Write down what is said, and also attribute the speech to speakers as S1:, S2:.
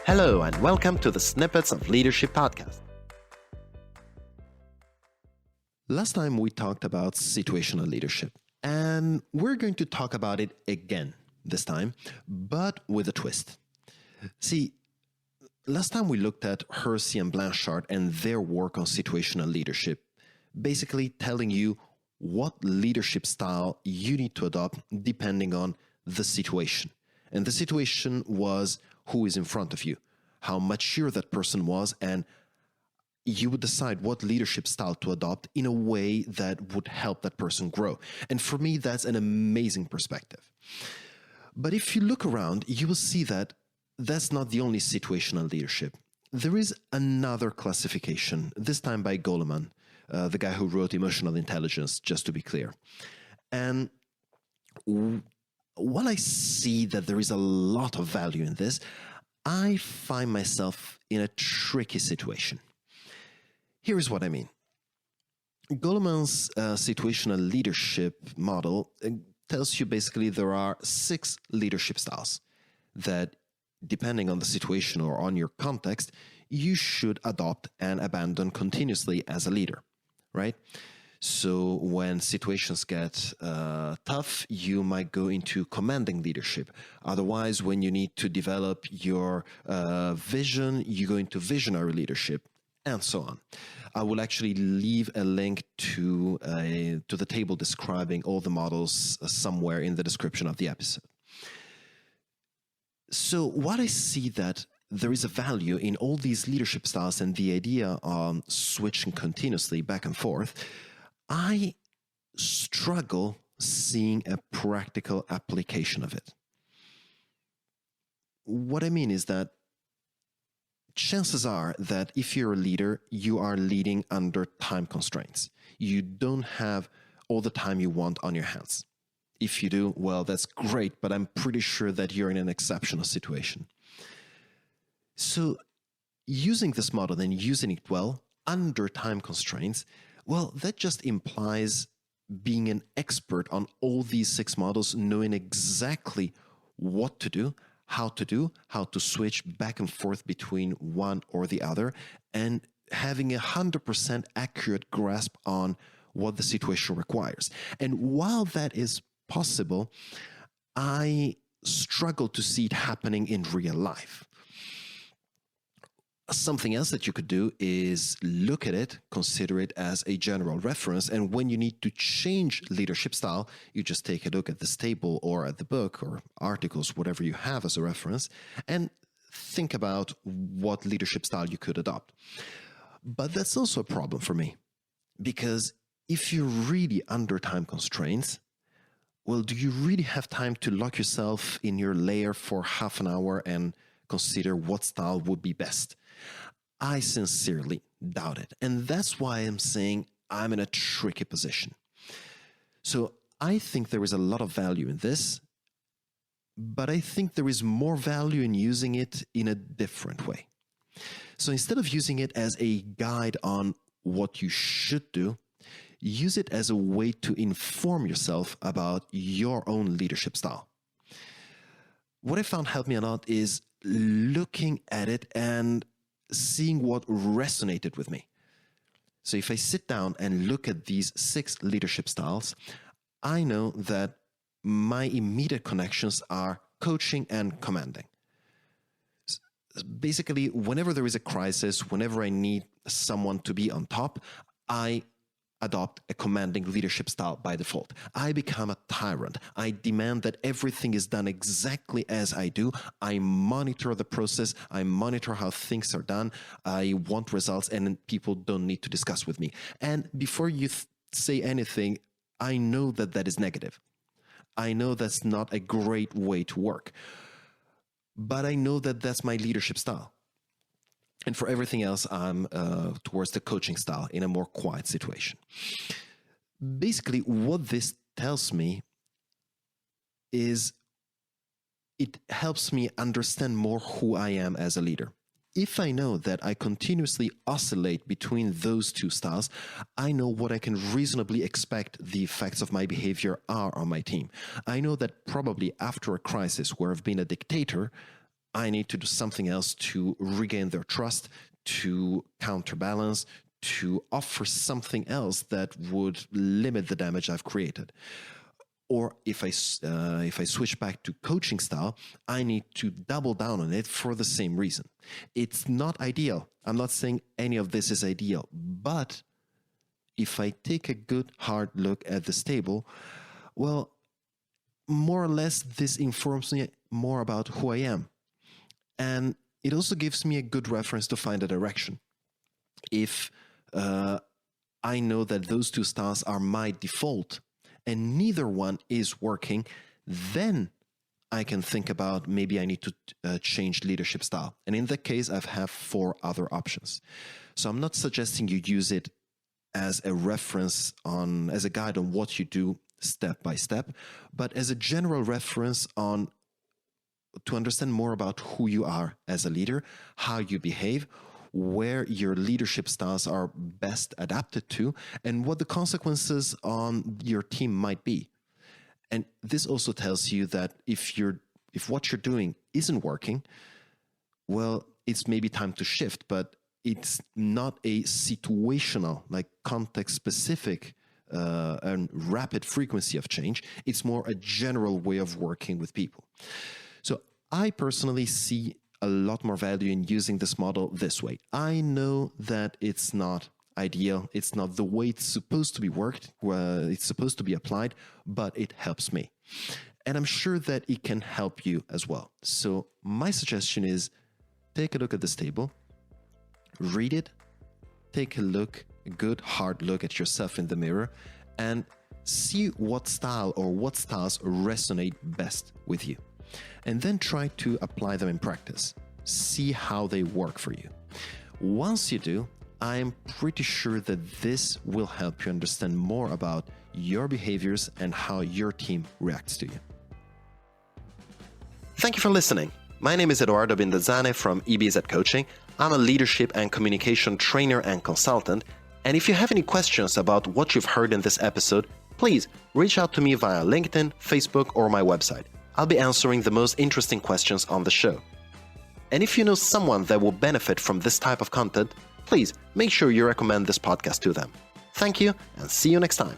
S1: Hello, and welcome to the Snippets of Leadership podcast. Last time we talked about situational leadership, and we're going to talk about it again this time, but with a twist. See, last time we looked at Hersey and Blanchard and their work on situational leadership, basically telling you what leadership style you need to adopt depending on the situation. And the situation was who is in front of you, how mature that person was, and you would decide what leadership style to adopt in a way that would help that person grow. And for me, that's an amazing perspective. But if you look around, you will see that that's not the only situational leadership. There is another classification, this time by Goleman, the guy who wrote Emotional Intelligence, just to be clear. And while I see that there is a lot of value in this, I find myself in a tricky situation. Here is what I mean. Goleman's situational leadership model tells you basically there are 6 leadership styles that, depending on the situation or on your context, you should adopt and abandon continuously as a leader, right? So when situations get tough, you might go into commanding leadership. Otherwise, when you need to develop your vision, you go into visionary leadership, and so on. I will actually leave a link to the table describing all the models somewhere in the description of the episode. So what I see that there is a value in all these leadership styles and the idea of switching continuously back and forth, I struggle seeing a practical application of it. What I mean is that chances are that if you're a leader, you are leading under time constraints. You don't have all the time you want on your hands. If you do, well, that's great, but I'm pretty sure that you're in an exceptional situation. So using this model and using it well under time constraints, well, that just implies being an expert on all these 6 models, knowing exactly what to do, how to switch back and forth between one or the other, and having 100% accurate grasp on what the situation requires. And while that is possible, I struggle to see it happening in real life. Something else that you could do is look at it, consider it as a general reference, and when you need to change leadership style, you just take a look at this table or at the book or articles, whatever you have as a reference, and think about what leadership style you could adopt. But that's also a problem for me, because if you're really under time constraints, well, do you really have time to lock yourself in your lair for half an hour and consider what style would be best? I sincerely doubt it. And that's why I'm saying I'm in a tricky position. So I think there is a lot of value in this, but I think there is more value in using it in a different way. So instead of using it as a guide on what you should do, use it as a way to inform yourself about your own leadership style. What I found helped me a lot is looking at it and seeing what resonated with me. So if I sit down and look at these 6 leadership styles, I know that my immediate connections are coaching and commanding. Basically, whenever there is a crisis, whenever I need someone to be on top, I adopt a commanding leadership style by default. I become a tyrant. I demand that everything is done exactly as I do. I monitor the process. I monitor how things are done. I want results, and people don't need to discuss with me. And before you say anything, I know that that is negative. I know that's not a great way to work. But I know that that's my leadership style. And for everything else, I'm towards the coaching style in a more quiet situation. Basically, what this tells me is it helps me understand more who I am as a leader. If I know that I continuously oscillate between those 2 styles, I know what I can reasonably expect the effects of my behavior are on my team. I know that probably after a crisis where I've been a dictator, I need to do something else to regain their trust, to counterbalance, to offer something else that would limit the damage I've created. Or if I switch back to coaching style, I need to double down on it for the same reason. It's not ideal. I'm not saying any of this is ideal, but if I take a good hard look at this table, well, more or less this informs me more about who I am. And it also gives me a good reference to find a direction. If I know that those two styles are my default, and neither one is working, then I can think about maybe I need to change leadership style. And in that case, I have 4 other options. So I'm not suggesting you use it as a reference as a guide on what you do step by step, but as a general reference to understand more about who you are as a leader, how you behave, where your leadership styles are best adapted to, and what the consequences on your team might be. And this also tells you that if what you're doing isn't working, well, it's maybe time to shift, but it's not a situational, like context-specific and rapid frequency of change. It's more a general way of working with people. So I personally see a lot more value in using this model this way. I know that it's not ideal. It's not the way it's supposed to be worked. It's supposed to be applied, but it helps me. And I'm sure that it can help you as well. So my suggestion is take a look at this table, read it, take a good hard look at yourself in the mirror, and see what style or what styles resonate best with you. And then try to apply them in practice. See how they work for you. Once you do, I'm pretty sure that this will help you understand more about your behaviors and how your team reacts to you. Thank you for listening. My name is Edoardo Binda Zane from EBZ Coaching. I'm a leadership and communication trainer and consultant. And if you have any questions about what you've heard in this episode, please reach out to me via LinkedIn, Facebook, or my website. I'll be answering the most interesting questions on the show. And if you know someone that will benefit from this type of content, please make sure you recommend this podcast to them. Thank you, and see you next time.